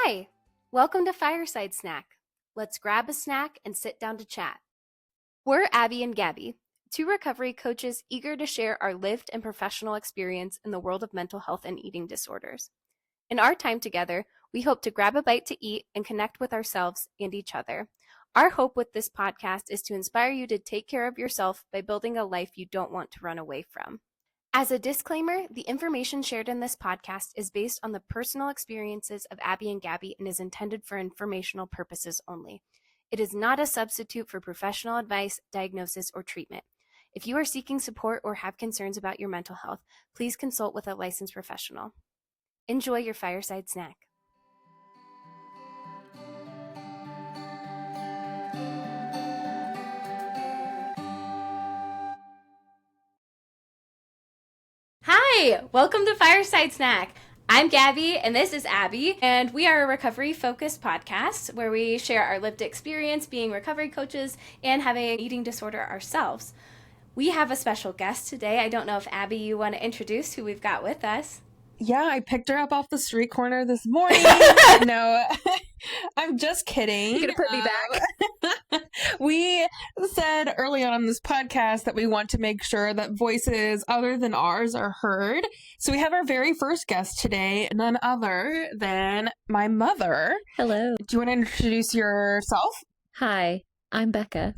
Hi, welcome to Fireside Snack. Let's grab a snack and sit down to chat. We're Abbi and Gabby, two recovery coaches eager to share our lived and professional experience in the world of mental health and eating disorders. In our time together, we hope to grab a bite to eat and connect with ourselves and each other. Our hope with this podcast is to inspire you to take care of yourself by building a life you don't want to run away from. As a disclaimer, the information shared in this podcast is based on the personal experiences of Abbi and Gabby and is intended for informational purposes only. It is not a substitute for professional advice, diagnosis, or treatment. If you are seeking support or have concerns about your mental health, please consult with a licensed professional. Enjoy your fireside snack. Hi, welcome to Fireside Snack. I'm Gabby and this is Abbi, and we are a recovery-focused podcast where we share our lived experience being recovery coaches and having an eating disorder ourselves. We have a special guest today. I don't know if Abbi, you want to introduce who we've got with us? Yeah, I picked her up off the street corner this morning. No, I'm just kidding. You're going to put me back? We said early on in this podcast that we want to make sure that voices other than ours are heard. So we have our very first guest today, none other than my mother. Hello. Do you want to introduce yourself? Hi, I'm Becca.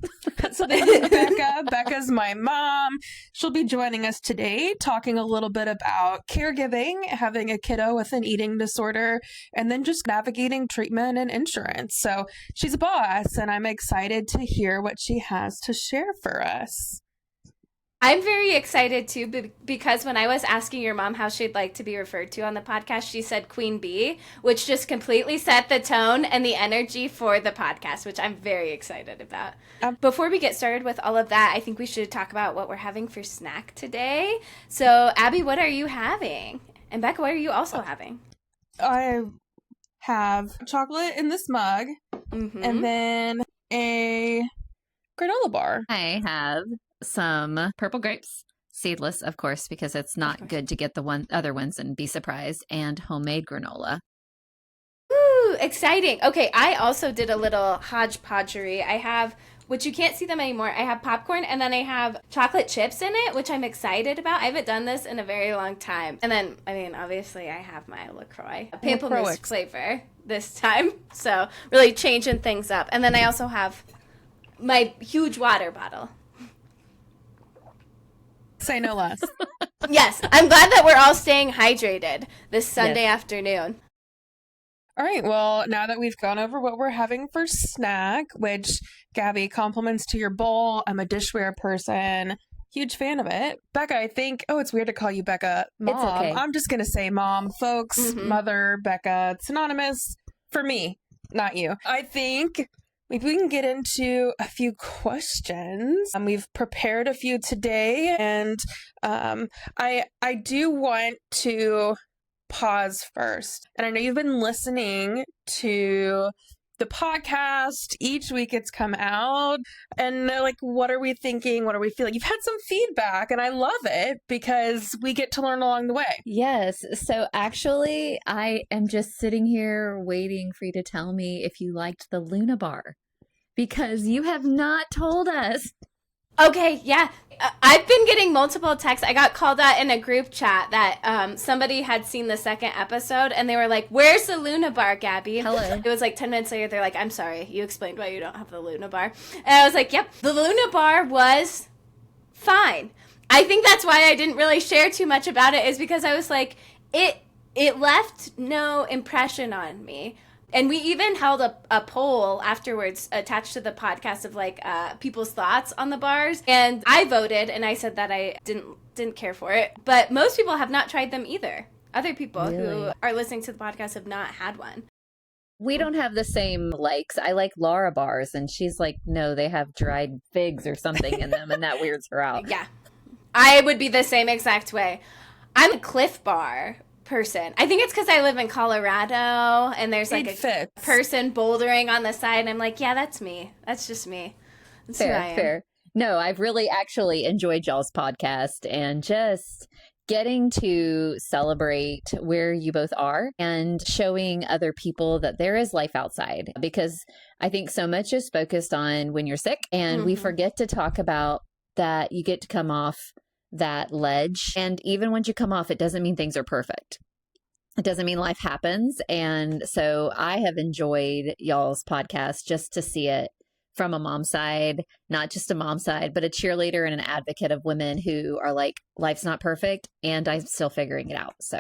So this is Rebekah. Becca's my mom. She'll be joining us today talking a little bit about caregiving, having a kiddo with an eating disorder, and then just navigating treatment and insurance. So she's a boss, and I'm excited to hear what she has to share for us. I'm very excited too, because when I was asking your mom how she'd like to be referred to on the podcast, she said Queen Bee, which just completely set the tone and the energy for the podcast, which I'm very excited about. Before we get started with all of that, I think we should talk about what we're having for snack today. So, Abbi, what are you having? And Becca, what are you also having? I have chocolate in this mug, and then a granola bar. I have some purple grapes, seedless, of course, because it's not good to get the other ones and be surprised, and homemade granola. Ooh, exciting. Okay, I also did a little hodgepodgery. I have, which you can't see them anymore, I have popcorn, and then I have chocolate chips in it, which I'm excited about. I haven't done this in a very long time. And then, I mean, obviously I have my LaCroix, pamplemousse flavor this time. So really changing things up. And then I also have my huge water bottle. Say no less. Yes, I'm glad that we're all staying hydrated this Sunday afternoon. All right, well, now that we've gone over what we're having for snack, which, Gabby, compliments to your bowl. I'm a dishware person. Huge fan of it. Becca, I think, it's weird to call you Becca Mom. It's okay. I'm just going to say Mom, folks, Mother, Becca. It's synonymous for me, not you. I think maybe we can get into a few questions. We've prepared a few today, and I do want to pause first. And I know you've been listening to the podcast. Each week it's come out, and they're like, what are we thinking? What are we feeling? You've had some feedback, and I love it because we get to learn along the way. Yes. So actually, I am just sitting here waiting for you to tell me if you liked the Luna bar, because you have not told us. Okay, yeah. I've been getting multiple texts. I got called out in a group chat that somebody had seen the second episode, and they were like, where's the Luna bar, Gabby? Hello. It was like 10 minutes later, they're like, I'm sorry, you explained why you don't have the Luna bar. And I was like, yep, the Luna bar was fine. I think that's why I didn't really share too much about it, is because I was like, it left no impression on me. And we even held a poll afterwards attached to the podcast of like people's thoughts on the bars. And I voted, and I said that I didn't care for it. But most people have not tried them either. Other people who are listening to the podcast have not had one. We don't have the same likes. I like Laura bars, and she's like, no, they have dried figs or something in them, and that weirds her out. Yeah. I would be the same exact way. I'm a Cliff Bar person. I think it's because I live in Colorado, and there's like a person bouldering on the side, and I'm like, yeah, that's me. That's just me. That's who I am. Fair. No, I've really actually enjoyed y'all's podcast, and just getting to celebrate where you both are and showing other people that there is life outside, because I think so much is focused on when you're sick, and we forget to talk about that you get to come off that ledge. And even once you come off, it doesn't mean things are perfect. It doesn't mean life happens. And so I have enjoyed y'all's podcast just to see it from a mom side, not just a mom side, but a cheerleader and an advocate of women who are like, life's not perfect and I'm still figuring it out. So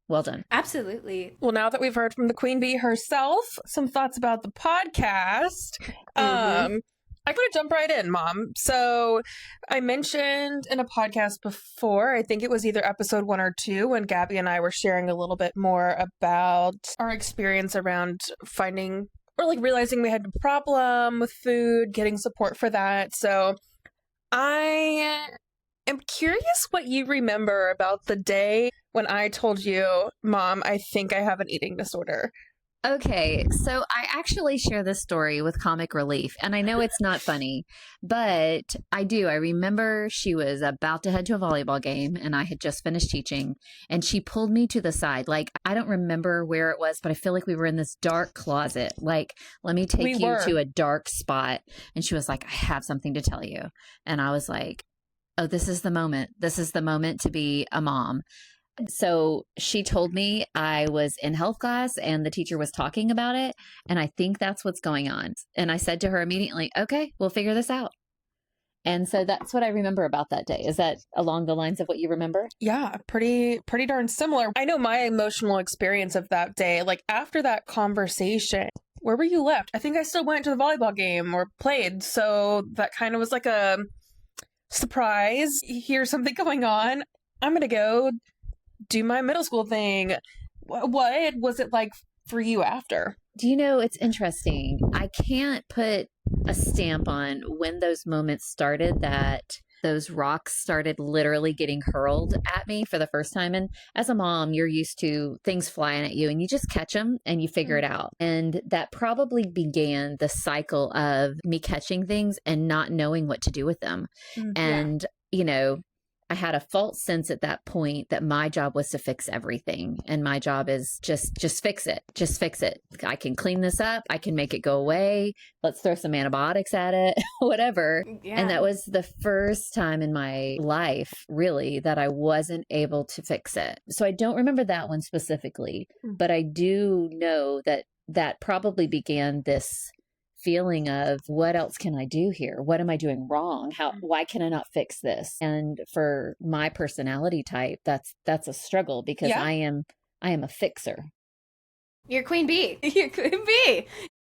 well done. Absolutely. Well, now that we've heard from the Queen Bee herself, some thoughts about the podcast. I'm going to jump right in, Mom. So I mentioned in a podcast before, I think it was either episode 1 or 2, when Gabby and I were sharing a little bit more about our experience around finding or like realizing we had a problem with food, getting support for that. So I am curious what you remember about the day when I told you, Mom, I think I have an eating disorder. Okay, so I actually share this story with comic relief, and I know it's not funny, but I do. I remember she was about to head to a volleyball game, and I had just finished teaching, and she pulled me to the side. Like, I don't remember where it was, but I feel like we were in this dark closet. Like, let me take you to a dark spot. And she was like, I have something to tell you. And I was like, oh, this is the moment. This is the moment to be a mom. So she told me I was in health class and the teacher was talking about it. And I think that's what's going on. And I said to her immediately, okay, we'll figure this out. And so that's what I remember about that day. Is that along the lines of what you remember? Yeah, pretty darn similar. I know my emotional experience of that day, like after that conversation, where were you left? I think I still went to the volleyball game or played. So that kind of was like a surprise. Here's something going on. I'm going to go do my middle school thing. What was it like for you after? Do you know, it's interesting. I can't put a stamp on when those moments started, that those rocks started literally getting hurled at me for the first time. And as a mom, you're used to things flying at you and you just catch them and you figure it out. And that probably began the cycle of me catching things and not knowing what to do with them. And, you know, I had a false sense at that point that my job was to fix everything. And my job is just fix it. Just fix it. I can clean this up. I can make it go away. Let's throw some antibiotics at it, whatever. Yeah. And that was the first time in my life, really, that I wasn't able to fix it. So I don't remember that one specifically, but I do know that that probably began this feeling of, what else can I do here? What am I doing wrong? Why can I not fix this? And for my personality type, that's a struggle, because I am a fixer. You're Queen Bee. You're Queen Bee.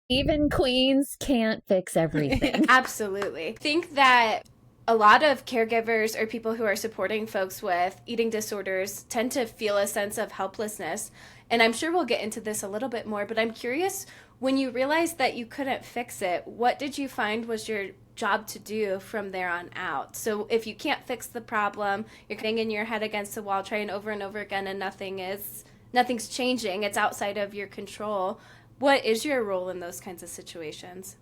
Even queens can't fix everything. Absolutely. I think that a lot of caregivers or people who are supporting folks with eating disorders tend to feel a sense of helplessness. And I'm sure we'll get into this a little bit more, but I'm curious, when you realized that you couldn't fix it, what did you find was your job to do from there on out? So if you can't fix the problem, you're banging your head against the wall, trying over and over again, and nothing's changing, it's outside of your control. What is your role in those kinds of situations?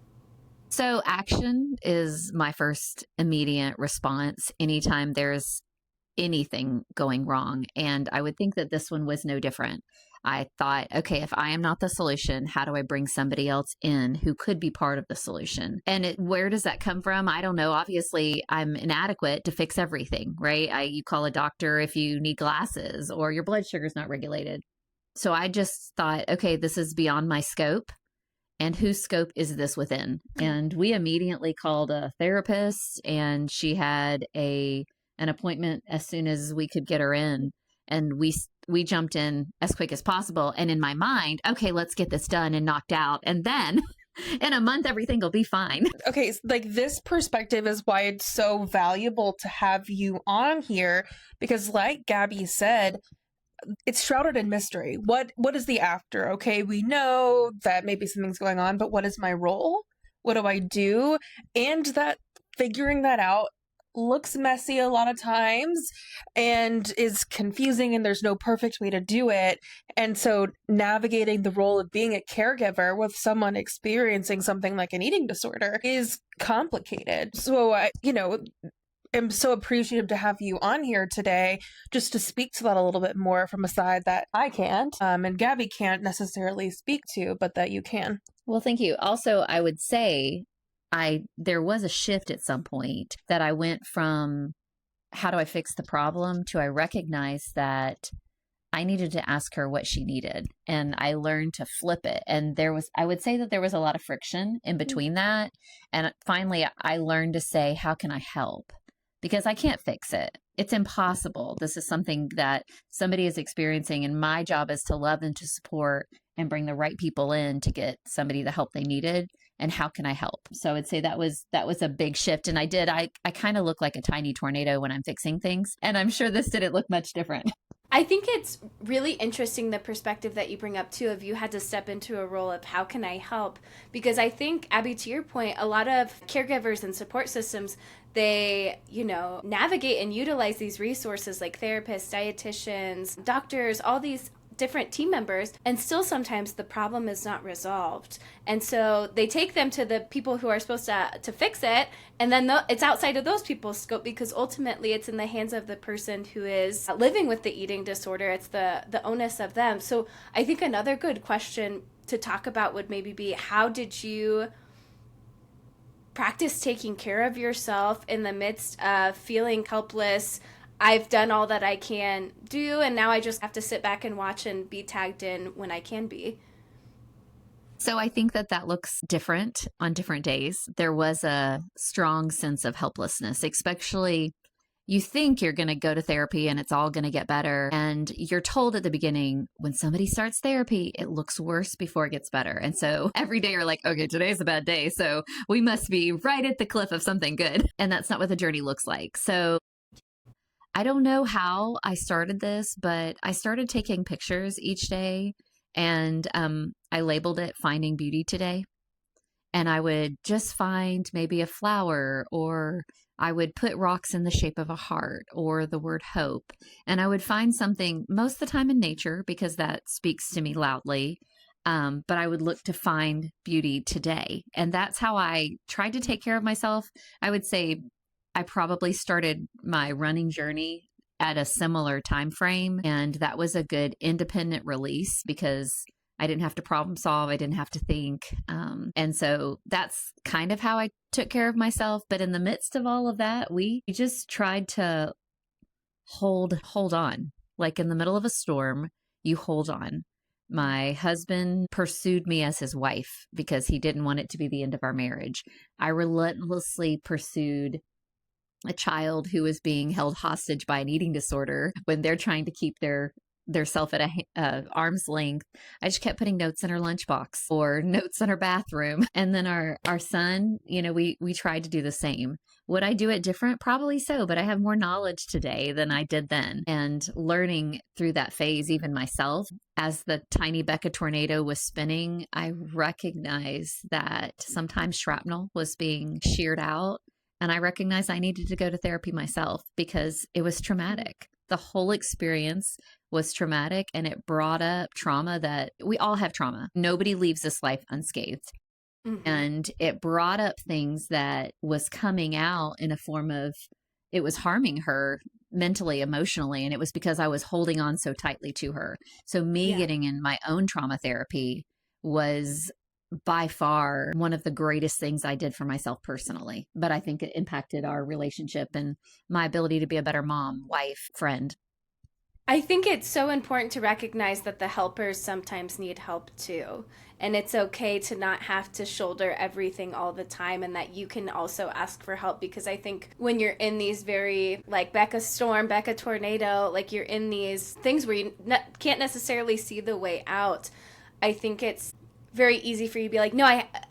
So action is my first immediate response anytime there's anything going wrong. And I would think that this one was no different. I thought, okay, if I am not the solution, how do I bring somebody else in who could be part of the solution? And where does that come from? I don't know. Obviously, I'm inadequate to fix everything, right? You call a doctor if you need glasses or your blood sugar's not regulated. So I just thought, okay, this is beyond my scope. And whose scope is this within? And we immediately called a therapist, and she had an appointment as soon as we could get her in. And we jumped in as quick as possible. And in my mind, okay, let's get this done and knocked out. And then in a month, everything will be fine. Okay, like this perspective is why it's so valuable to have you on here. Because like Gabby said, it's shrouded in mystery. What is the after? Okay, we know that maybe something's going on, but what is my role? What do I do? And that figuring that out looks messy a lot of times and is confusing, and there's no perfect way to do it. And so navigating the role of being a caregiver with someone experiencing something like an eating disorder is complicated. So am so appreciative to have you on here today just to speak to that a little bit more from a side that I can't, and Gabby can't necessarily speak to, but that you can. Well, thank you. Also, I would say there was a shift at some point that I went from how do I fix the problem to I recognized that I needed to ask her what she needed, and I learned to flip it. And I would say that there was a lot of friction in between that. And finally, I learned to say, how can I help? Because I can't fix it. It's impossible. This is something that somebody is experiencing, and my job is to love and to support and bring the right people in to get somebody the help they needed. And how can I help? So I'd say that was a big shift. And I kind of look like a tiny tornado when I'm fixing things. And I'm sure this didn't look much different. I think it's really interesting the perspective that you bring up too, of you had to step into a role of how can I help? Because I think, Abbi, to your point, a lot of caregivers and support systems, they, navigate and utilize these resources like therapists, dietitians, doctors, all these different team members, and still sometimes the problem is not resolved. And so they take them to the people who are supposed to fix it, and then it's outside of those people's scope, because ultimately it's in the hands of the person who is living with the eating disorder. It's the onus of them. So I think another good question to talk about would maybe be, how did you practice taking care of yourself in the midst of feeling helpless? I've done all that I can do, and now I just have to sit back and watch and be tagged in when I can be. So I think that looks different on different days. There was a strong sense of helplessness, especially you think you're going to go to therapy and it's all going to get better. And you're told at the beginning, when somebody starts therapy, it looks worse before it gets better. And so every day you're like, okay, today's a bad day, so we must be right at the cliff of something good. And that's not what the journey looks like. So I don't know how I started this, but I started taking pictures each day, and I labeled it Finding Beauty Today. And I would just find maybe a flower, or I would put rocks in the shape of a heart or the word hope. And I would find something most of the time in nature, because that speaks to me loudly. But I would look to find beauty today. And that's how I tried to take care of myself. I would say I probably started my running journey at a similar time frame, and that was a good independent release because I didn't have to problem solve. I didn't have to think. And so that's kind of how I took care of myself. But in the midst of all of that, we just tried to hold on. Like in the middle of a storm, you hold on. My husband pursued me as his wife because he didn't want it to be the end of our marriage. I relentlessly pursued a child who was being held hostage by an eating disorder when they're trying to keep their self at a arm's length. I just kept putting notes in her lunchbox or notes in her bathroom. And then our son, we tried to do the same. Would I do it different? Probably so, but I have more knowledge today than I did then. And learning through that phase, even myself, as the tiny Becca tornado was spinning, I recognized that sometimes shrapnel was being sheared out. And I recognized I needed to go to therapy myself because it was traumatic. The whole experience was traumatic, and it brought up trauma that we all have trauma. Nobody leaves this life unscathed. Mm-hmm. And it brought up things that was coming out in a form of, it was harming her mentally, emotionally. And it was because I was holding on so tightly to her. So me getting in my own trauma therapy was by far one of the greatest things I did for myself personally. But I think it impacted our relationship and my ability to be a better mom, wife, friend. I think it's so important to recognize that the helpers sometimes need help too. And it's okay to not have to shoulder everything all the time, and that you can also ask for help. Because I think when you're in these very, like Becca storm, Becca tornado, like you're in these things where you can't necessarily see the way out, I think it's very easy for you to be like, no,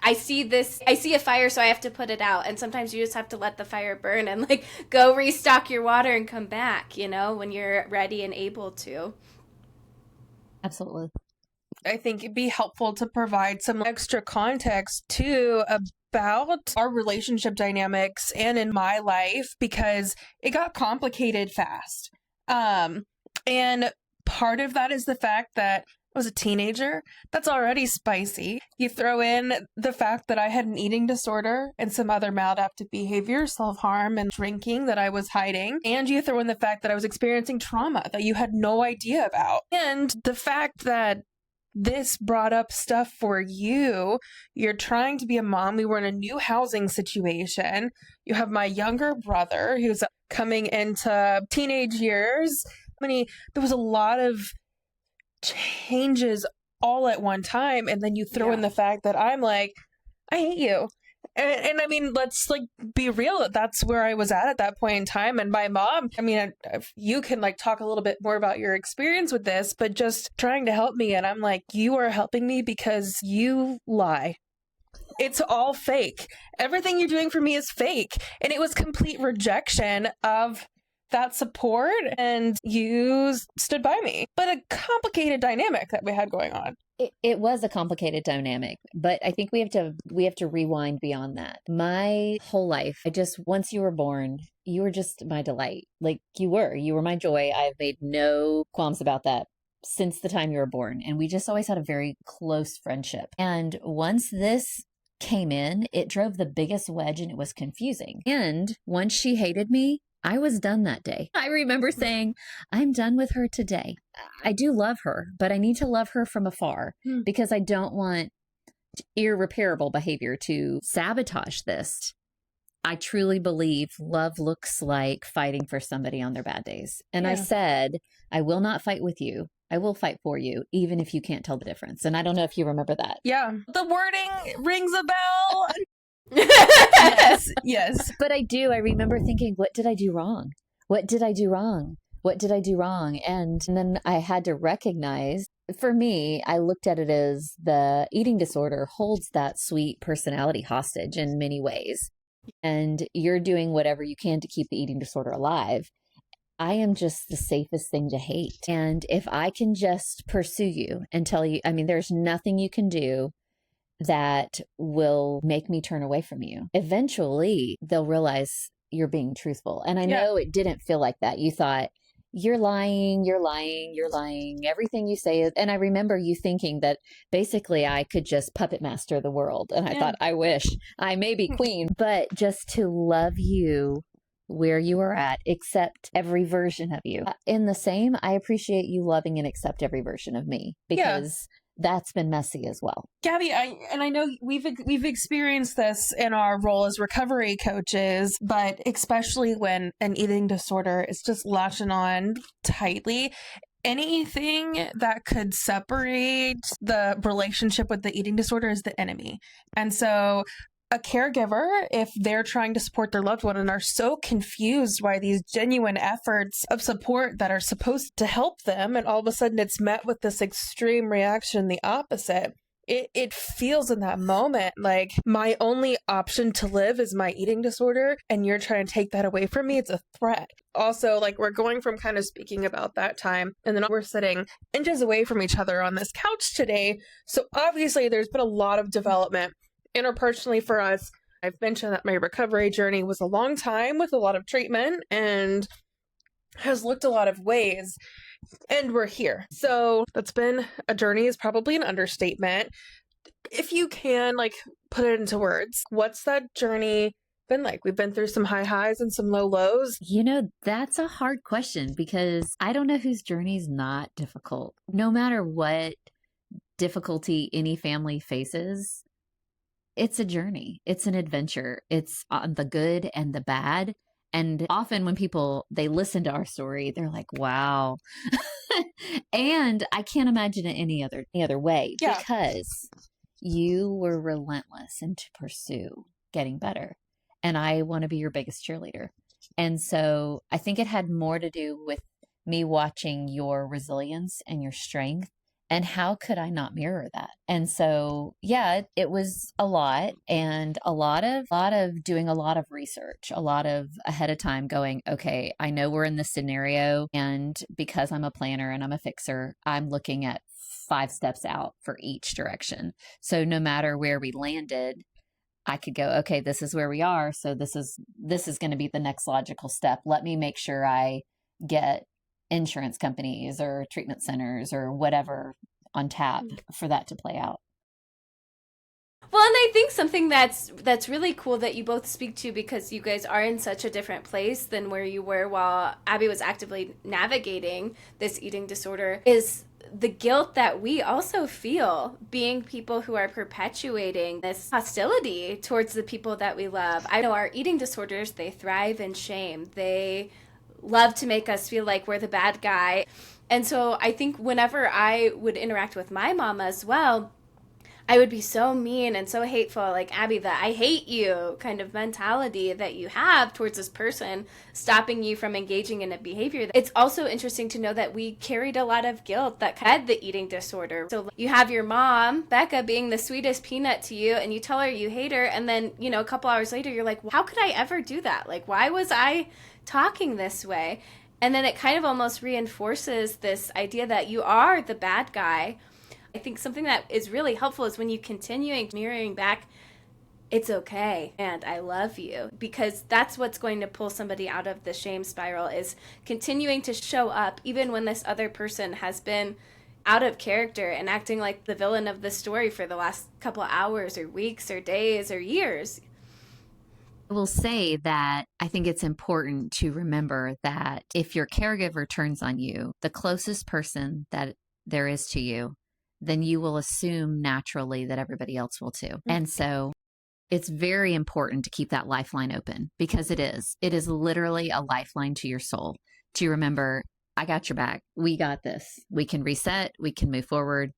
I see this, I see a fire, so I have to put it out. And sometimes you just have to let the fire burn and like go restock your water and come back, when you're ready and able to. Absolutely. I think it'd be helpful to provide some extra context too about our relationship dynamics and in my life, because it got complicated fast. And part of that is the fact that I was a teenager. That's already spicy. You throw in the fact that I had an eating disorder and some other maladaptive behavior, self-harm and drinking that I was hiding. And you throw in the fact that I was experiencing trauma that you had no idea about. And the fact that this brought up stuff for you. You're trying to be a mom. We were in a new housing situation. You have my younger brother who's coming into teenage years. There was a lot of changes all at one time. And then you throw in the fact that I'm like, I hate you. And I mean, let's like be real. That's where I was at that point in time. And my mom, I mean, if you can like talk a little bit more about your experience with this, but just trying to help me. And I'm like, you are helping me because you lie. It's all fake. Everything you're doing for me is fake. And it was complete rejection of that support. And you stood by me. But a complicated dynamic that we had going on. It was a complicated dynamic, but I think we have to rewind beyond that. My whole life, once you were born, you were just my delight. Like you were my joy. I've made no qualms about that since the time you were born. And we just always had a very close friendship. And once this came in, it drove the biggest wedge and it was confusing. And once she hated me, I was done that day. I remember saying, I'm done with her today. I do love her, but I need to love her from afar because I don't want irreparable behavior to sabotage this. I truly believe love looks like fighting for somebody on their bad days. And I said, I will not fight with you. I will fight for you, even if you can't tell the difference. And I don't know if you remember that. Yeah. The wording rings a bell. Yes. But I do. I remember thinking, what did I do wrong? What did I do wrong? What did I do wrong? And then I had to recognize, for me, I looked at it as the eating disorder holds that sweet personality hostage in many ways. And you're doing whatever you can to keep the eating disorder alive. I am just the safest thing to hate. And if I can just pursue you and tell you, I mean, there's nothing you can do that will make me turn away from you. Eventually, they'll realize you're being truthful. And I know it didn't feel like that. You thought, you're lying, you're lying, you're lying. Everything you say is, and I remember you thinking that basically I could just puppet master the world. And I thought, I wish I may be queen, but just to love you where you are at, accept every version of you. In the same, I appreciate you loving and accept every version of me because that's been messy as well. Gabby, I know we've experienced this in our role as recovery coaches, but especially when an eating disorder is just latching on tightly, anything that could separate the relationship with the eating disorder is the enemy. And so a caregiver, if they're trying to support their loved one and are so confused by these genuine efforts of support that are supposed to help them, and all of a sudden it's met with this extreme reaction, the opposite, it feels in that moment like my only option to live is my eating disorder, and you're trying to take that away from me. It's a threat. Also, like, we're going from kind of speaking about that time, and then we're sitting inches away from each other on this couch today. So obviously there's been a lot of development interpersonally for us. I've mentioned that my recovery journey was a long time with a lot of treatment and has looked a lot of ways, and we're here. So that's been a journey is probably an understatement. If you can like put it into words, what's that journey been like? We've been through some high highs and some low lows. You know, that's a hard question because I don't know whose journey is not difficult. No matter what difficulty any family faces, it's a journey. It's an adventure. It's on the good and the bad. And often when people, they listen to our story, they're like, wow. And I can't imagine it any other way because you were relentless and to pursue getting better. And I want to be your biggest cheerleader. And so I think it had more to do with me watching your resilience and your strength. And how could I not mirror that? And so, yeah, it was a lot, and a lot of doing a lot of research, a lot of ahead of time going, okay, I know we're in this scenario, and because I'm a planner and I'm a fixer, I'm looking at 5 steps out for each direction. So no matter where we landed, I could go, okay, this is where we are. So this is going to be the next logical step. Let me make sure I get insurance companies or treatment centers or whatever on tap for that to play out. Well, and I think something that's really cool that you both speak to, because you guys are in such a different place than where you were while Abbi was actively navigating this eating disorder, is the guilt that we also feel being people who are perpetuating this hostility towards the people that we love. I know our eating disorders, they thrive in shame. They love to make us feel like we're the bad guy. And so I think whenever I would interact with my mom as well, I would be so mean and so hateful, like, Abbi, that I hate you kind of mentality that you have towards this person, stopping you from engaging in a behavior. It's also interesting to know that we carried a lot of guilt that had the eating disorder. So you have your mom, Becca, being the sweetest peanut to you, and you tell her you hate her, and then, you know, a couple hours later, you're like, how could I ever do that? Like, why was I talking this way? And then it kind of almost reinforces this idea that you are the bad guy. I think something that is really helpful is when you continue mirroring back, it's okay and I love you, because that's what's going to pull somebody out of the shame spiral, is continuing to show up even when this other person has been out of character and acting like the villain of the story for the last couple of hours or weeks or days or years. I will say that I think it's important to remember that if your caregiver turns on you, the closest person that there is to you, then you will assume naturally that everybody else will too. And so it's very important to keep that lifeline open, because it is literally a lifeline to your soul, to remember, I got your back. We got this. We can reset. We can move forward.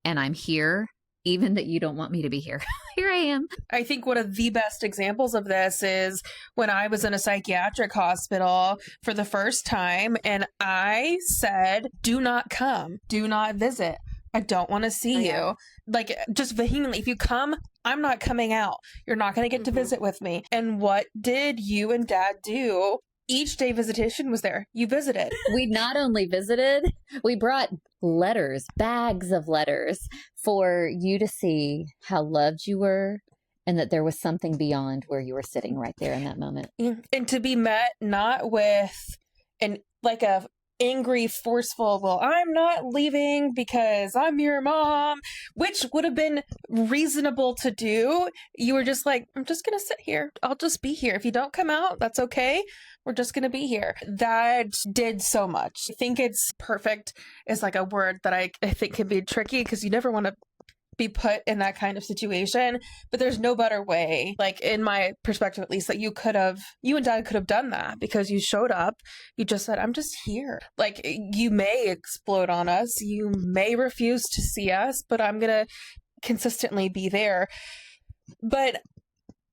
And I'm here, even that you don't want me to be here. Here I am. I think one of the best examples of this is when I was in a psychiatric hospital for the first time, and I said, do not come, do not visit. I don't want to see you. Like, just vehemently, if you come, I'm not coming out. You're not going to get to visit with me. And what did you and Dad do? Each day visitation was there. You visited. We not only visited, we brought letters, bags of letters, for you to see how loved you were and that there was something beyond where you were sitting right there in that moment. And to be met not with a angry, forceful, well, I'm not leaving because I'm your mom, which would have been reasonable to do. You were just like, I'm just going to sit here. I'll just be here. If you don't come out, that's okay. We're just going to be here. That did so much. I think it's perfect is like a word that I think can be tricky, because you never want to be put in that kind of situation, but there's no better way, like in my perspective at least, that you and Dad could have done that, because you showed up, you just said, I'm just here. Like, you may explode on us, you may refuse to see us, but I'm gonna consistently be there. But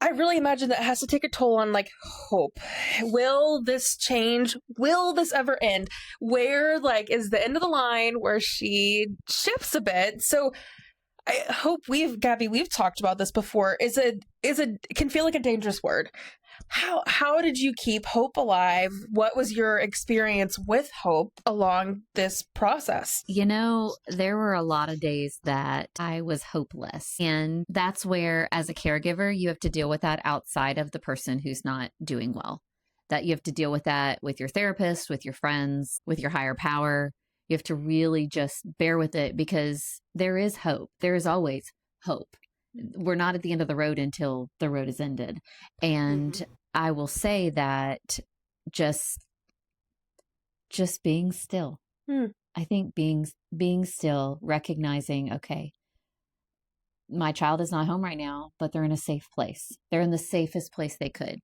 I really imagine that has to take a toll on, like, hope. Will this change? Will this ever end? Where, like, is the end of the line where she shifts a bit? So I hope Gabby, we've talked about this before, can feel like a dangerous word. How did you keep hope alive? What was your experience with hope along this process? You know, there were a lot of days that I was hopeless. And that's where, as a caregiver, you have to deal with that outside of the person who's not doing well. That you have to deal with that with your therapist, with your friends, with your higher power. You have to really just bear with it, because there is hope. There is always hope. We're not at the end of the road until the road is ended. And I will say that just being still. I think being still, recognizing, okay, my child is not home right now, but they're in a safe place. They're in the safest place they could.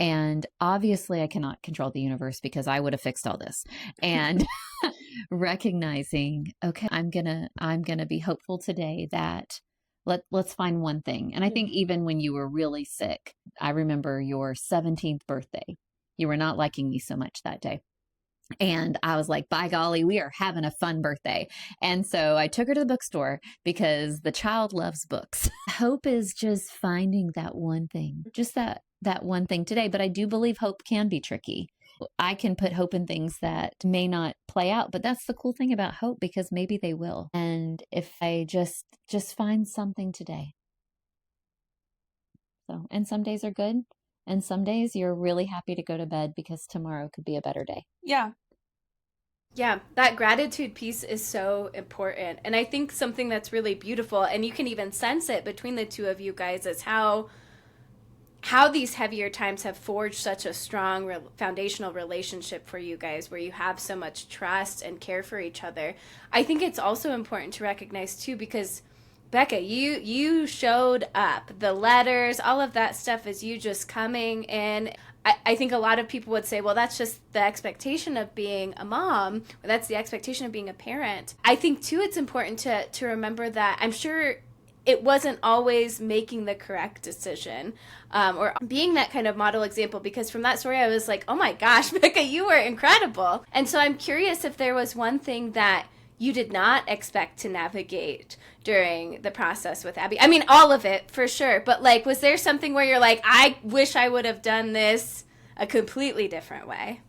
And obviously I cannot control the universe, because I would have fixed all this. And recognizing, okay, I'm gonna be hopeful today that let's find one thing. And I think even when you were really sick, I remember your 17th birthday, you were not liking me so much that day. And I was like, by golly, we are having a fun birthday. And so I took her to the bookstore, because the child loves books. Hope is just finding that one thing, just that one thing today. But I do believe hope can be tricky. I can put hope in things that may not play out, but that's the cool thing about hope, because maybe they will. And if I just find something today. So, and some days are good, and some days you're really happy to go to bed because tomorrow could be a better day. Yeah. Yeah, that gratitude piece is so important. And I think something that's really beautiful, and you can even sense it between the two of you guys, is how these heavier times have forged such a strong foundational relationship for you guys, where you have so much trust and care for each other. I think it's also important to recognize too, because Becca, you showed up. The letters, all of that stuff is you just coming in. I think a lot of people would say, well, that's just the expectation of being a mom, or that's the expectation of being a parent. I think too it's important to remember that I'm sure it wasn't always making the correct decision, or being that kind of model example, because from that story I was like, oh my gosh, Becca, you were incredible. And so I'm curious if there was one thing that you did not expect to navigate during the process with Abbi. I mean, all of it for sure, but like, was there something where you're like, I wish I would have done this a completely different way?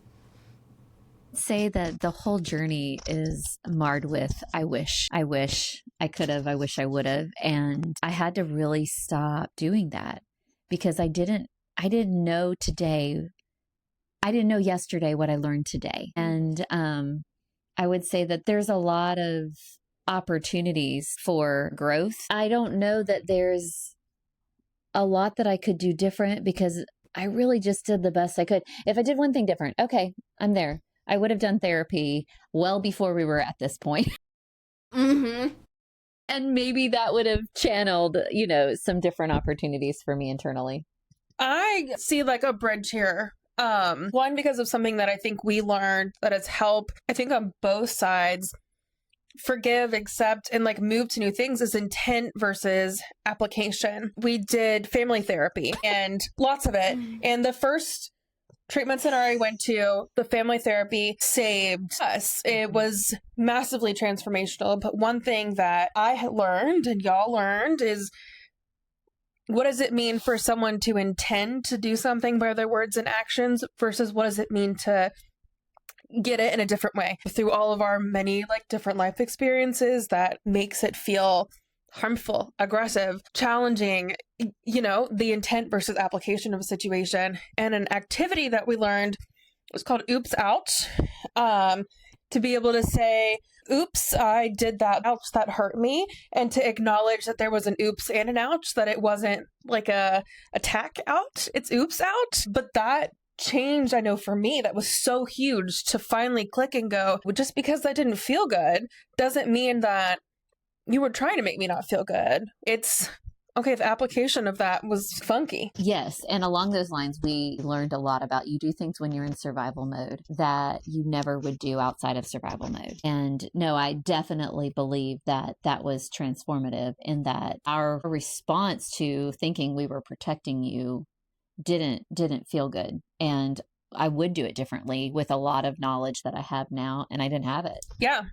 Say that the whole journey is marred with I wish I could have, I wish I would have. And I had to really stop doing that, because I didn't know today. I didn't know yesterday what I learned today. And I would say that there's a lot of opportunities for growth. I don't know that there's a lot that I could do different, because I really just did the best I could. If I did one thing different, okay, I'm there. I would have done therapy well before we were at this point. Mm-hmm. And maybe that would have channeled, some different opportunities for me internally. I see like a bridge here. One, because of something that I think we learned that has helped, I think on both sides, forgive, accept, and like move to new things, is intent versus application. We did family therapy and lots of it. And the first treatment center I went to, the family therapy saved us. It was massively transformational. But one thing that I had learned and y'all learned is, what does it mean for someone to intend to do something by their words and actions versus what does it mean to get it in a different way? Through all of our many like different life experiences, that makes it feel harmful, aggressive, challenging, the intent versus application of a situation. And an activity that we learned was called Oops Out. To be able to say, oops, I did that. Ouch, that hurt me. And to acknowledge that there was an oops and an ouch, that it wasn't like a attack out, it's oops out. But that change, I know for me, that was so huge to finally click and go, well, just because that didn't feel good doesn't mean that you were trying to make me not feel good. It's okay, the application of that was funky. Yes. And along those lines, we learned a lot about you do things when you're in survival mode that you never would do outside of survival mode. And no, I definitely believe that that was transformative, in that our response to thinking we were protecting you didn't feel good. And I would do it differently with a lot of knowledge that I have now, and I didn't have it. Yeah.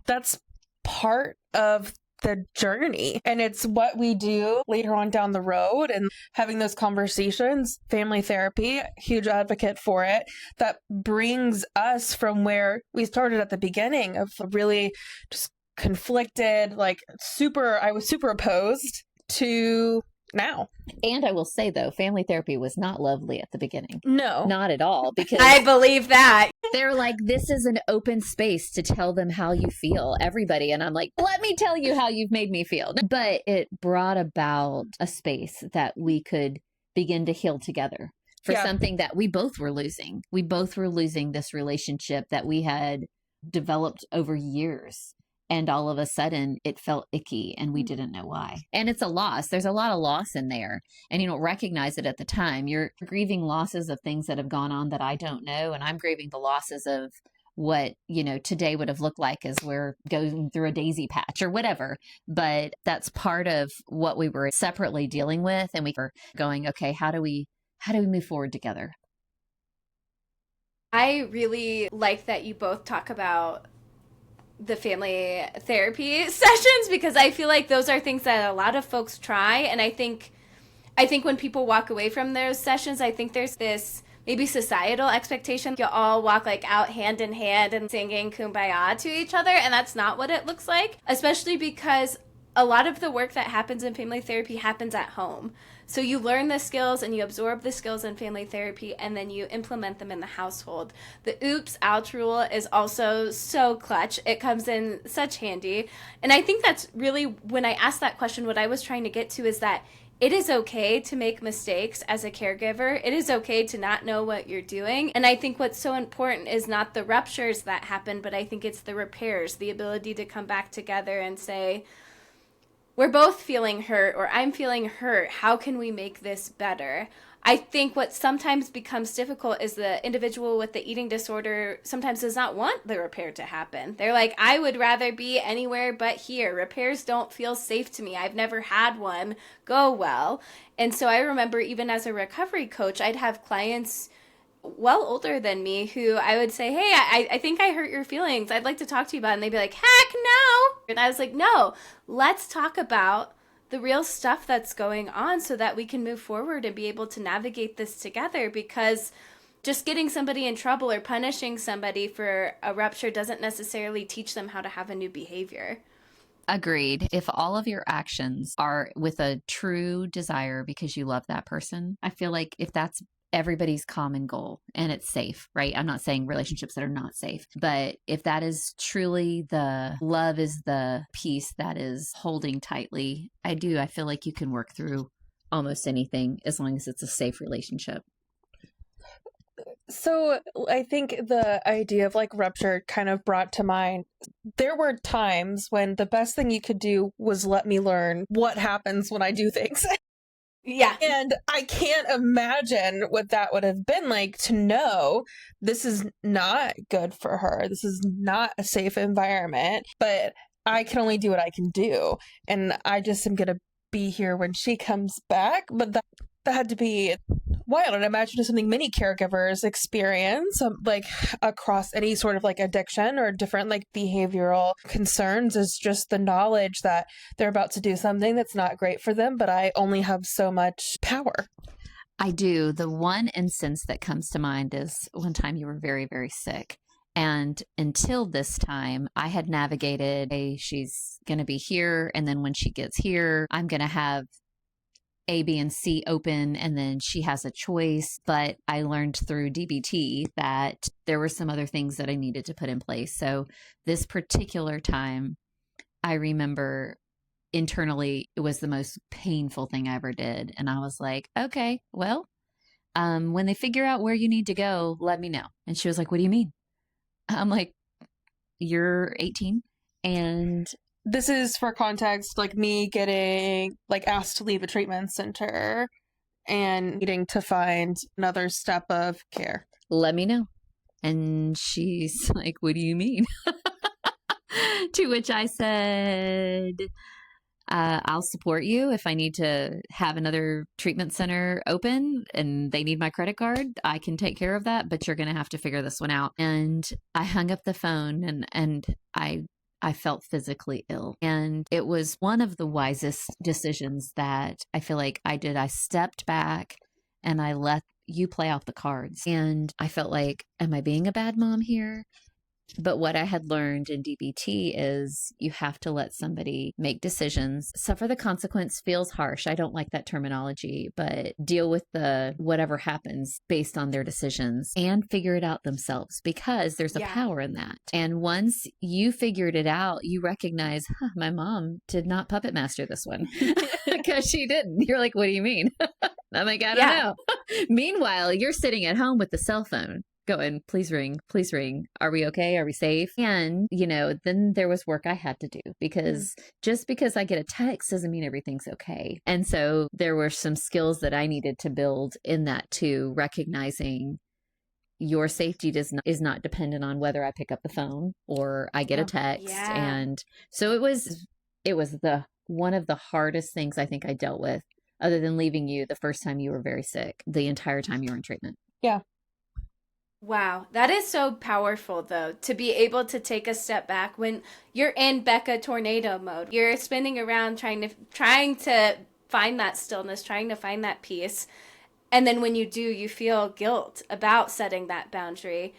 That's part of the journey, and it's what we do later on down the road, and having those conversations. Family therapy, huge advocate for it, that brings us from where we started at the beginning of really just conflicted, like I was super opposed to now. And I will say, though, family therapy was not lovely at the beginning. No. Not at all. Because I believe that. They're like, this is an open space to tell them how you feel, everybody. And I'm like, let me tell you how you've made me feel. But it brought about a space that we could begin to heal together for something that we both were losing. We both were losing this relationship that we had developed over years. And all of a sudden it felt icky, and we didn't know why. And it's a loss. There's a lot of loss in there, and you don't recognize it at the time. You're grieving losses of things that have gone on that I don't know. And I'm grieving the losses of what, today would have looked like as we're going through a daisy patch or whatever. But that's part of what we were separately dealing with. And we were going, okay, how do we move forward together? I really like that you both talk about the family therapy sessions, because I feel like those are things that a lot of folks try. And I think when people walk away from those sessions, I think there's this maybe societal expectation. You all walk like out hand in hand and singing Kumbaya to each other. And that's not what it looks like, especially because a lot of the work that happens in family therapy happens at home. So you learn the skills and you absorb the skills in family therapy, and then you implement them in the household. The oops out rule is also so clutch. It comes in such handy. And I think that's really, when I asked that question, what I was trying to get to is that it is okay to make mistakes as a caregiver. It is okay to not know what you're doing. And I think what's so important is not the ruptures that happen, but I think it's the repairs, the ability to come back together and say, we're both feeling hurt, or I'm feeling hurt. How can we make this better? I think what sometimes becomes difficult is the individual with the eating disorder sometimes does not want the repair to happen. They're like, I would rather be anywhere but here. Repairs don't feel safe to me. I've never had one go well. And so I remember even as a recovery coach, I'd have clients well older than me who I would say, hey, I think I hurt your feelings. I'd like to talk to you about it. And they'd be like, heck no. And I was like, no, let's talk about the real stuff that's going on so that we can move forward and be able to navigate this together, because just getting somebody in trouble or punishing somebody for a rupture doesn't necessarily teach them how to have a new behavior. Agreed. If all of your actions are with a true desire because you love that person, I feel like if that's everybody's common goal and it's safe, right? I'm not saying relationships that are not safe, but if that is truly the love is the piece that is holding tightly, I feel like you can work through almost anything as long as it's a safe relationship. So I think the idea of like rupture kind of brought to mind, there were times when the best thing you could do was let me learn what happens when I do things. Yeah. And I can't imagine what that would have been like to know this is not good for her. This is not a safe environment, but I can only do what I can do. And I just am going to be here when she comes back. But that had to be wild. And I imagine it's something many caregivers experience, like across any sort of like addiction or different like behavioral concerns, is just the knowledge that they're about to do something that's not great for them, but I only have so much power. I do. The one instance that comes to mind is one time you were very, very sick. And until this time, I had navigated, hey, she's going to be here. And then when she gets here, I'm going to have A, B, and C open, and then she has a choice. But I learned through DBT that there were some other things that I needed to put in place. So this particular time, I remember internally, it was the most painful thing I ever did. And I was like, okay, well, when they figure out where you need to go, let me know. And she was like, what do you mean? I'm like, you're 18 and this is for context, like me getting like asked to leave a treatment center and needing to find another step of care. Let me know. And she's like, what do you mean? To which I said, I'll support you if I need to have another treatment center open and they need my credit card. I can take care of that, but you're going to have to figure this one out. And I hung up the phone and I felt physically ill. And it was one of the wisest decisions that I feel like I did. I stepped back and I let you play out the cards. And I felt like, am I being a bad mom here? But what I had learned in DBT is you have to let somebody make decisions. Suffer the consequence feels harsh. I don't like that terminology, but deal with the whatever happens based on their decisions and figure it out themselves, because there's a power in that. And once you figured it out, you recognize, my mom did not puppet master this one because she didn't. You're like, what do you mean? I'm like, I don't know. Meanwhile, you're sitting at home with the cell phone going, please ring, please ring. Are we okay? Are we safe? And, then there was work I had to do, because just because I get a text doesn't mean everything's okay. And so there were some skills that I needed to build in that too, recognizing your safety is not dependent on whether I pick up the phone or I get a text. And so it was one of the hardest things I think I dealt with, other than leaving you the first time you were very sick, the entire time you were in treatment. Yeah. Wow, that is so powerful, though, to be able to take a step back when you're in Becca tornado mode. You're spinning around trying to find that stillness, trying to find that peace. And then when you do, you feel guilt about setting that boundary.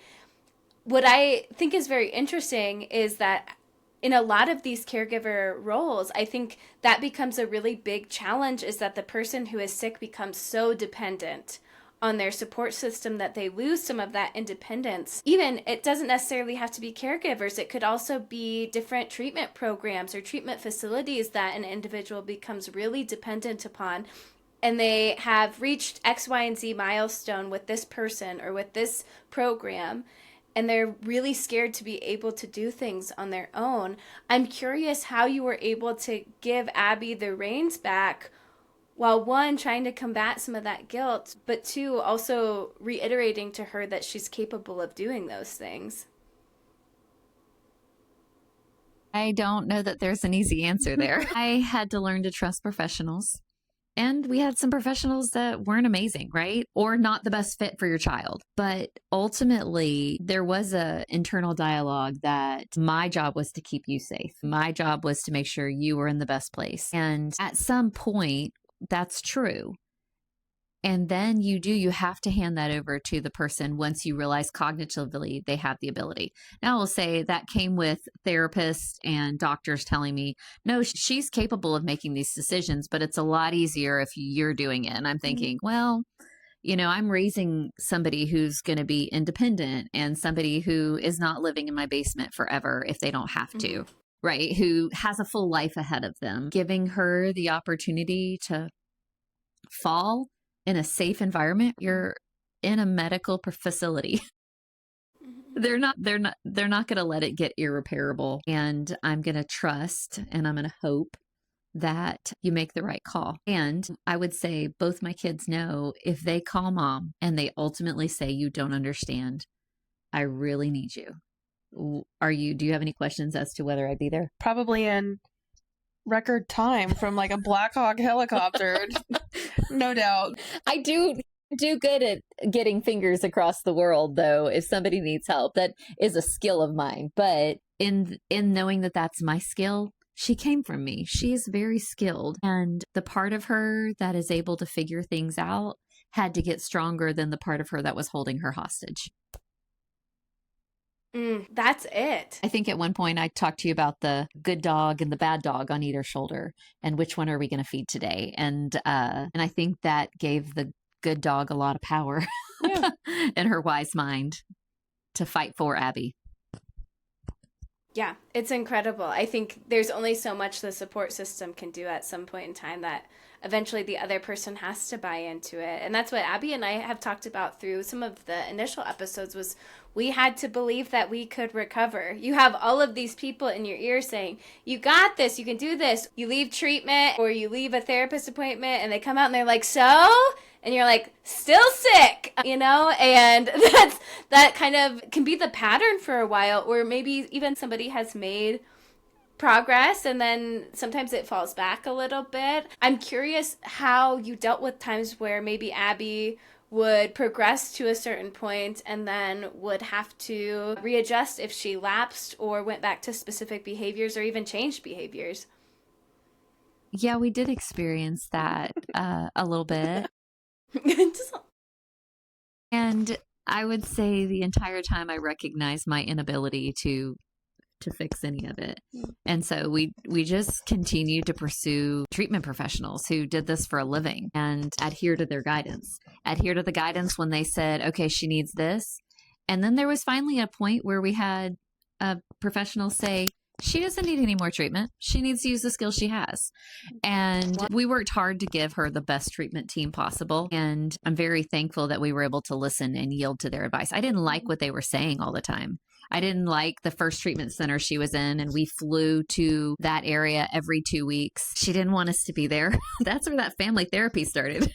What I think is very interesting is that in a lot of these caregiver roles, I think that becomes a really big challenge, is that the person who is sick becomes so dependent on their support system that they lose some of that independence. Even, it doesn't necessarily have to be caregivers. It could also be different treatment programs or treatment facilities that an individual becomes really dependent upon. And they have reached X, Y, and Z milestone with this person or with this program, and they're really scared to be able to do things on their own. I'm curious how you were able to give Abbi the reins back while, one, trying to combat some of that guilt, but two, also reiterating to her that she's capable of doing those things. I don't know that there's an easy answer there. I had to learn to trust professionals. And we had some professionals that weren't amazing, right? Or not the best fit for your child. But ultimately, there was an internal dialogue that my job was to keep you safe. My job was to make sure you were in the best place. And at some point, that's true. And then you have to hand that over to the person once you realize cognitively they have the ability. Now, I'll say that came with therapists and doctors telling me, no, she's capable of making these decisions, but it's a lot easier if you're doing it. And I'm thinking, well, I'm raising somebody who's going to be independent and somebody who is not living in my basement forever if they don't have to, right? Who has a full life ahead of them. Giving her the opportunity to fall in a safe environment. You're in a medical facility. They're not going to let it get irreparable. And I'm going to trust and I'm going to hope that you make the right call. And I would say both my kids know if they call mom and they ultimately say, you don't understand, I really need you. Do you have any questions as to whether I'd be there? Probably in record time from like a Black Hawk helicopter. No doubt. I do good at getting fingers across the world, though. If somebody needs help, that is a skill of mine. But in knowing that that's my skill, she came from me. She's very skilled. And the part of her that is able to figure things out had to get stronger than the part of her that was holding her hostage. That's it. I think at one point I talked to you about the good dog and the bad dog on either shoulder and which one are we going to feed today. And I think that gave the good dog a lot of power in her wise mind to fight for Abbi. Yeah, it's incredible. I think there's only so much the support system can do at some point in time that eventually the other person has to buy into it. And that's what Abbi and I have talked about through some of the initial episodes, was we had to believe that we could recover. You have all of these people in your ear saying, you got this, you can do this. You leave treatment or you leave a therapist appointment and they come out and they're like, so? And you're like, still sick, and that kind of can be the pattern for a while, or maybe even somebody has made progress and then sometimes it falls back a little bit. I'm curious how you dealt with times where maybe Abbi would progress to a certain point and then would have to readjust if she lapsed or went back to specific behaviors or even changed behaviors. Yeah, we did experience that a little bit. And I would say the entire time I recognized my inability to fix any of it. And so we just continued to pursue treatment professionals who did this for a living and adhere to their guidance. Adhere to the guidance when they said, okay, she needs this. And then there was finally a point where we had a professional say, she doesn't need any more treatment. She needs to use the skills she has. And we worked hard to give her the best treatment team possible. And I'm very thankful that we were able to listen and yield to their advice. I didn't like what they were saying all the time. I didn't like the first treatment center she was in, and we flew to that area every 2 weeks. She didn't want us to be there. That's where that family therapy started.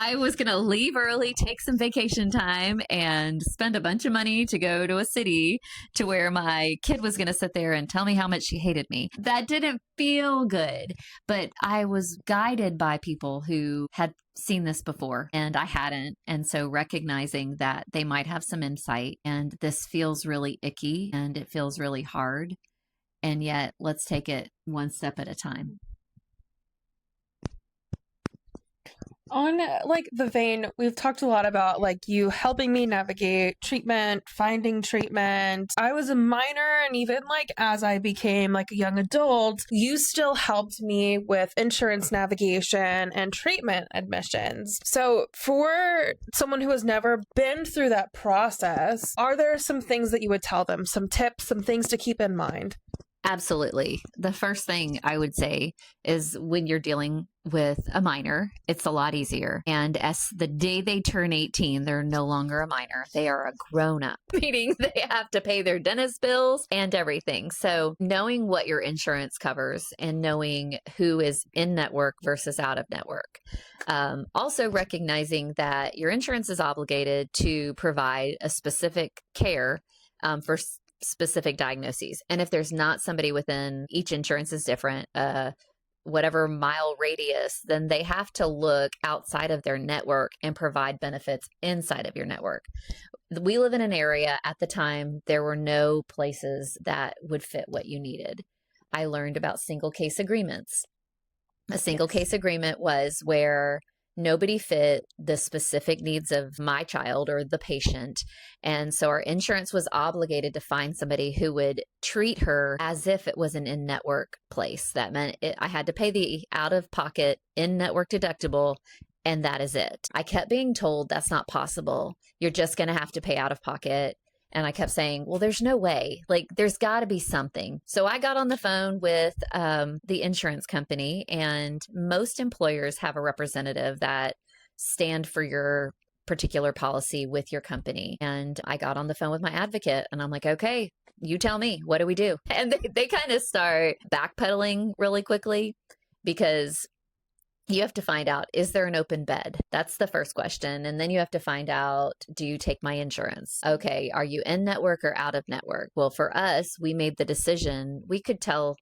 I was going to leave early, take some vacation time, and spend a bunch of money to go to a city to where my kid was going to sit there and tell me how much she hated me. That didn't feel good, but I was guided by people who had seen this before and I hadn't. And so recognizing that they might have some insight and this feels really icky and it feels really hard. And yet let's take it one step at a time. On like the vein, we've talked a lot about like you helping me navigate treatment, finding treatment. I was a minor, and even like as I became like a young adult, you still helped me with insurance navigation and treatment admissions. So for someone who has never been through that process, are there some things that you would tell them, some tips, some things to keep in mind? Absolutely. The first thing I would say is when you're dealing with a minor, it's a lot easier. And as the day they turn 18, they're no longer a minor. They are a grown up, meaning they have to pay their dentist bills and everything. So knowing what your insurance covers and knowing who is in network versus out of network. Also recognizing that your insurance is obligated to provide a specific care for specific diagnoses. And if there's not somebody within, each insurance is different, whatever mile radius, then they have to look outside of their network and provide benefits inside of your network. We live in an area at the time, there were no places that would fit what you needed. I learned about single case agreements. A single case agreement was where nobody fit the specific needs of my child or the patient. And so our insurance was obligated to find somebody who would treat her as if it was an in-network place. That meant I had to pay the out-of-pocket in-network deductible, and that is it. I kept being told that's not possible. You're just going to have to pay out of pocket. And I kept saying, well, there's no way. Like, there's got to be something. So I got on the phone with the insurance company, and most employers have a representative that stand for your particular policy with your company. And I got on the phone with my advocate, and I'm like, okay, you tell me, what do we do? And they kind of start backpedaling really quickly, because you have to find out, is there an open bed? That's the first question. And then you have to find out, do you take my insurance? Okay, are you in network or out of network? Well, for us, we made the decision. We could tell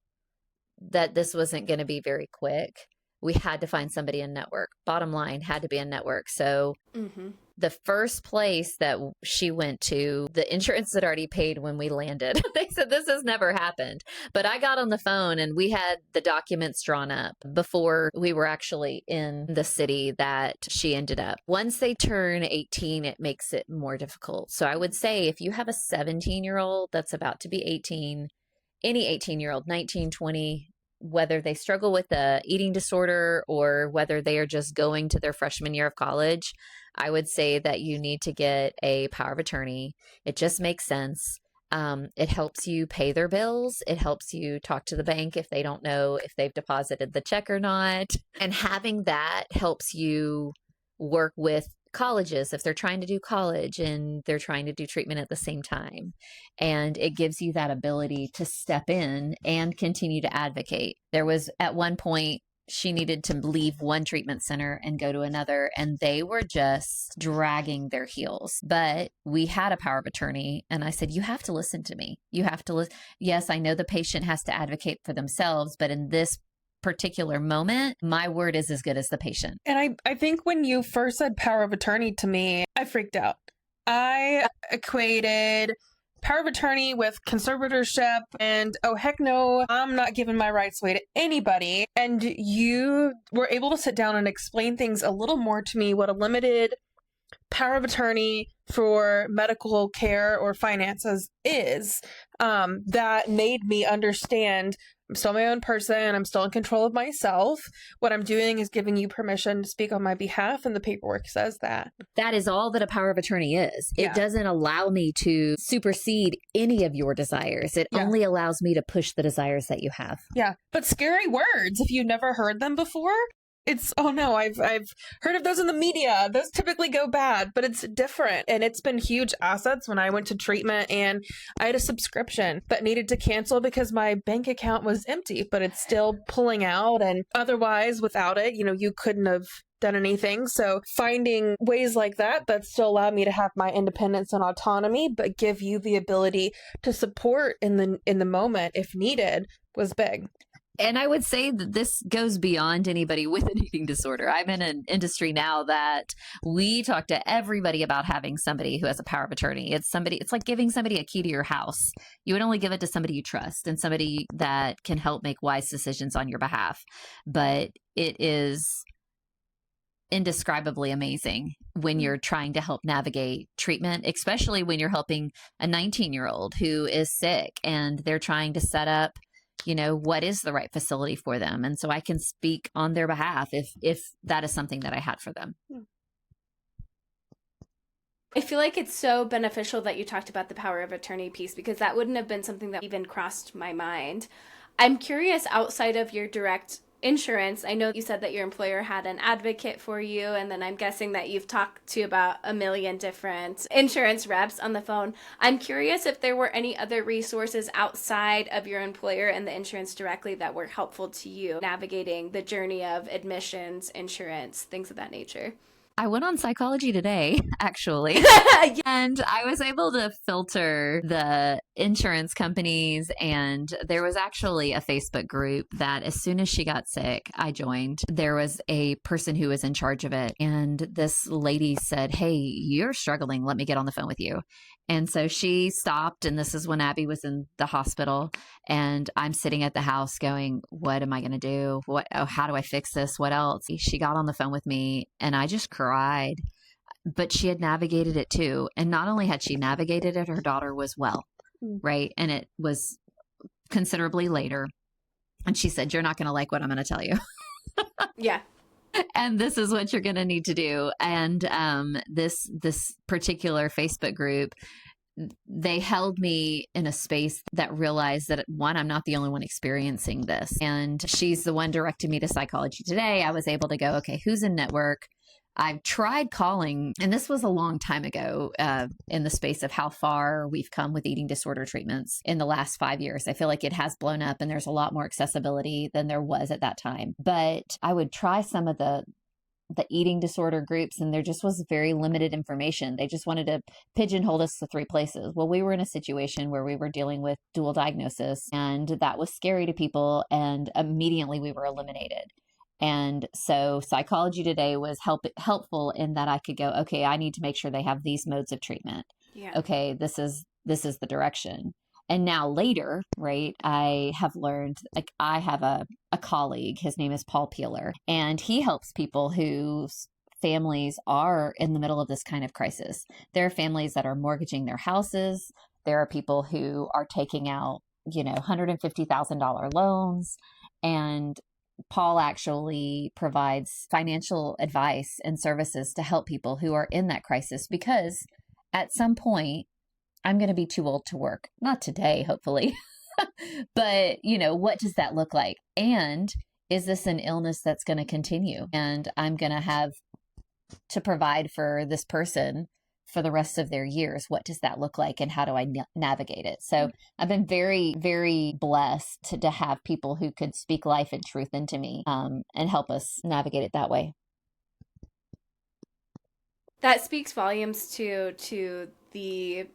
that this wasn't going to be very quick. We had to find somebody in network. Bottom line, had to be in network. So the first place that she went to, the insurance had already paid when we landed. They said, this has never happened. But I got on the phone and we had the documents drawn up before we were actually in the city that she ended up. Once they turn 18, it makes it more difficult. So I would say if you have a 17-year-old that's about to be 18, any 18-year-old, 19, 20, whether they struggle with a eating disorder or whether they are just going to their freshman year of college, I would say that you need to get a power of attorney. It just makes sense. It helps you pay their bills. It helps you talk to the bank if they don't know if they've deposited the check or not. And having that helps you work with colleges if they're trying to do college and they're trying to do treatment at the same time. And it gives you that ability to step in and continue to advocate. There was at one point, she needed to leave one treatment center and go to another, and they were just dragging their heels. But we had a power of attorney, and I said, you have to listen to me. You have to listen. Yes, I know the patient has to advocate for themselves, but in this particular moment, my word is as good as the patient. And I think when you first said power of attorney to me, I freaked out. I equated power of attorney with conservatorship, and oh heck no, I'm not giving my rights away to anybody. And you were able to sit down and explain things a little more to me, what a limited power of attorney for medical care or finances is, that made me understand I'm still my own person. I'm still in control of myself. What I'm doing is giving you permission to speak on my behalf, and the paperwork says that. That is all that a power of attorney is. Yeah. It doesn't allow me to supersede any of your desires. It only allows me to push the desires that you have. Yeah. But scary words, if you've never heard them before, it's, oh no, I've heard of those in the media. Those typically go bad, but it's different. And it's been huge assets when I went to treatment and I had a subscription that needed to cancel because my bank account was empty, but it's still pulling out. And otherwise, without it, you couldn't have done anything. So finding ways like that still allowed me to have my independence and autonomy, but give you the ability to support in the moment if needed was big. And I would say that this goes beyond anybody with an eating disorder. I'm in an industry now that we talk to everybody about having somebody who has a power of attorney. It's like giving somebody a key to your house. You would only give it to somebody you trust and somebody that can help make wise decisions on your behalf. But it's indescribably amazing when you're trying to help navigate treatment, especially when you're helping a 19-year-old who is sick and they're trying to set up, what is the right facility for them. And so I can speak on their behalf if that is something that I had for them. I feel like it's so beneficial that you talked about the power of attorney piece, because that wouldn't have been something that even crossed my mind. I'm curious, outside of your direct insurance, I know you said that your employer had an advocate for you, and then I'm guessing that you've talked to about a million different insurance reps on the phone. I'm curious if there were any other resources outside of your employer and the insurance directly that were helpful to you navigating the journey of admissions, insurance, things of that nature. I went on Psychology Today, actually, and I was able to filter the insurance companies. And there was actually a Facebook group that as soon as she got sick, I joined. There was a person who was in charge of it. And this lady said, "Hey, you're struggling. Let me get on the phone with you." And so she stopped. And this is when Abby was in the hospital. And I'm sitting at the house going, what am I going to do? How do I fix this? What else? She got on the phone with me and I just cried, but she had navigated it too. And not only had she navigated it, her daughter was well, right? And it was considerably later. And she said, "You're not going to like what I'm going to tell you." Yeah. And this is what you're going to need to do. And this particular Facebook group, they held me in a space that realized that, one, I'm not the only one experiencing this. And she's the one directing me to Psychology Today. I was able to go, okay, who's in network? I've tried calling, and this was a long time ago, in the space of how far we've come with eating disorder treatments in the last 5 years. I feel like it has blown up and there's a lot more accessibility than there was at that time. But I would try some of the eating disorder groups, and there just was very limited information. They just wanted to pigeonhole us to 3 places. Well, we were in a situation where we were dealing with dual diagnosis, and that was scary to people, and immediately we were eliminated. And so Psychology Today was helpful in that I could go, okay, I need to make sure they have these modes of treatment. Yeah. Okay, this is the direction. And now later, right, I have learned, like, I have a colleague, his name is Paul Peeler, and he helps people whose families are in the middle of this kind of crisis. There are families that are mortgaging their houses. There are people who are taking out, $150,000 loans. And Paul actually provides financial advice and services to help people who are in that crisis, because at some point, I'm going to be too old to work. Not today, hopefully. But, what does that look like? And is this an illness that's going to continue? And I'm going to have to provide for this person for the rest of their years. What does that look like? And how do I navigate it? So I've been very, very blessed to have people who could speak life and truth into me, and help us navigate it that way. That speaks volumes to the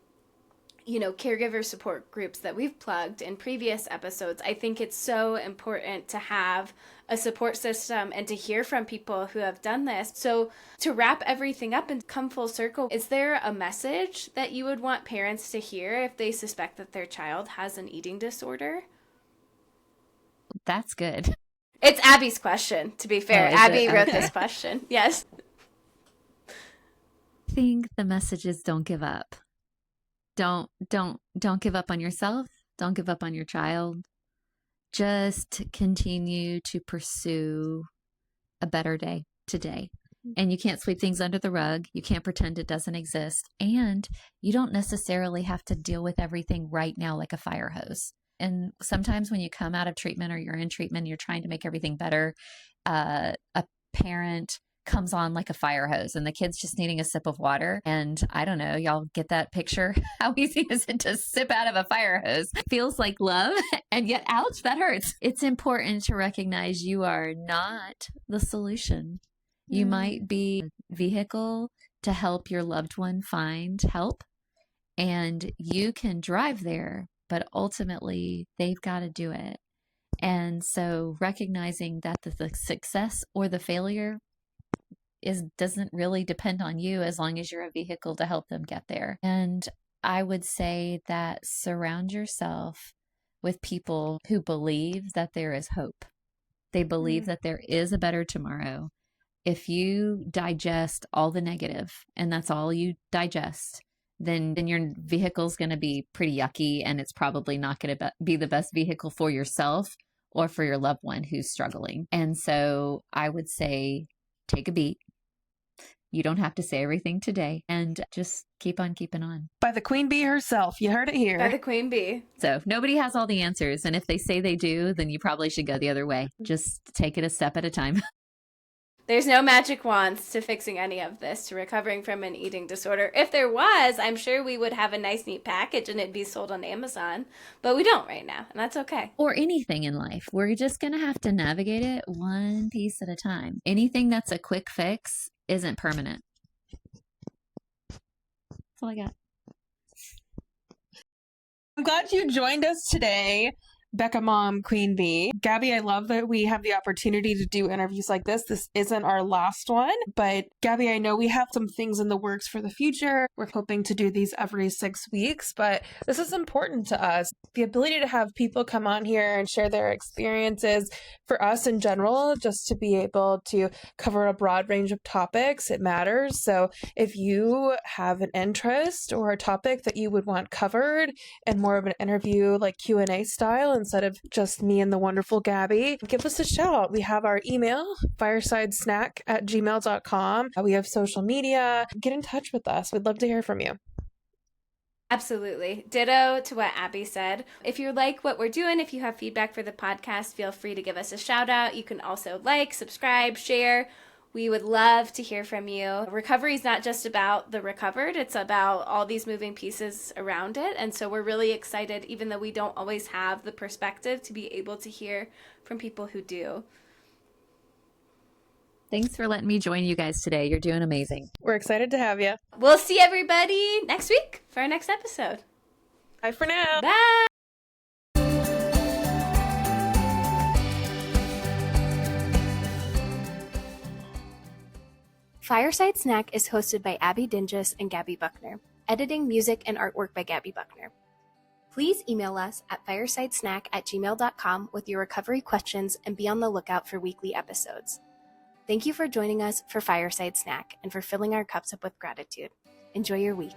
caregiver support groups that we've plugged in previous episodes. I think it's so important to have a support system and to hear from people who have done this. So to wrap everything up and come full circle, is there a message that you would want parents to hear if they suspect that their child has an eating disorder? That's good. It's Abby's question, to be fair. Abby wrote Okay. this question. Yes. I think the message is don't give up. Don't give up on yourself. Don't give up on your child. Just continue to pursue a better day today. And you can't sweep things under the rug. You can't pretend it doesn't exist. And you don't necessarily have to deal with everything right now like a fire hose. And sometimes when you come out of treatment or you're in treatment, you're trying to make everything better. A parent comes on like a fire hose and the kid's just needing a sip of water. And I don't know, y'all get that picture? How easy is it to sip out of a fire hose? Feels like love, and yet, ouch, that hurts. It's important to recognize you are not the solution. You might be a vehicle to help your loved one find help, and you can drive there, but ultimately they've got to do it. And so recognizing that the success or the failure doesn't really depend on you, as long as you're a vehicle to help them get there. And I would say that surround yourself with people who believe that there is hope. They believe that there is a better tomorrow. If you digest all the negative and that's all you digest, then your vehicle's going to be pretty yucky, and it's probably not going to be the best vehicle for yourself or for your loved one who's struggling. And so I would say take a beat. You don't have to say everything today, and just keep on keeping on. By the queen bee herself. You heard it here. By the queen bee. So nobody has all the answers. And if they say they do, then you probably should go the other way. Just take it a step at a time. There's no magic wands to fixing any of this, to recovering from an eating disorder. If there was, I'm sure we would have a nice, neat package and it'd be sold on Amazon. But we don't right now, and that's okay. Or anything in life. We're just going to have to navigate it one piece at a time. Anything that's a quick fix isn't permanent. That's all I got. I'm glad you joined us today, Becca Mom Queen Bee. Gabby, I love that we have the opportunity to do interviews like this. This isn't our last one, but Gabby, I know we have some things in the works for the future. We're hoping to do these every 6 weeks, but this is important to us. The ability to have people come on here and share their experiences for us in general, just to be able to cover a broad range of topics, it matters. So if you have an interest or a topic that you would want covered in more of an interview like Q&A style, instead of just me and the wonderful Gabby, give us a shout. We have our email, firesidesnack@gmail.com. We have social media. Get in touch with us. We'd love to hear from you. Absolutely. Ditto to what Abby said. If you like what we're doing, if you have feedback for the podcast, feel free to give us a shout out. You can also like, subscribe, share. We would love to hear from you. Recovery is not just about the recovered. It's about all these moving pieces around it. And so we're really excited, even though we don't always have the perspective, to be able to hear from people who do. Thanks for letting me join you guys today. You're doing amazing. We're excited to have you. We'll see everybody next week for our next episode. Bye for now. Bye. Fireside Snack is hosted by Abby Dinges and Gabby Buckner. Editing, music, and artwork by Gabby Buckner. Please email us at firesidesnack@gmail.com with your recovery questions and be on the lookout for weekly episodes. Thank you for joining us for Fireside Snack and for filling our cups up with gratitude. Enjoy your week.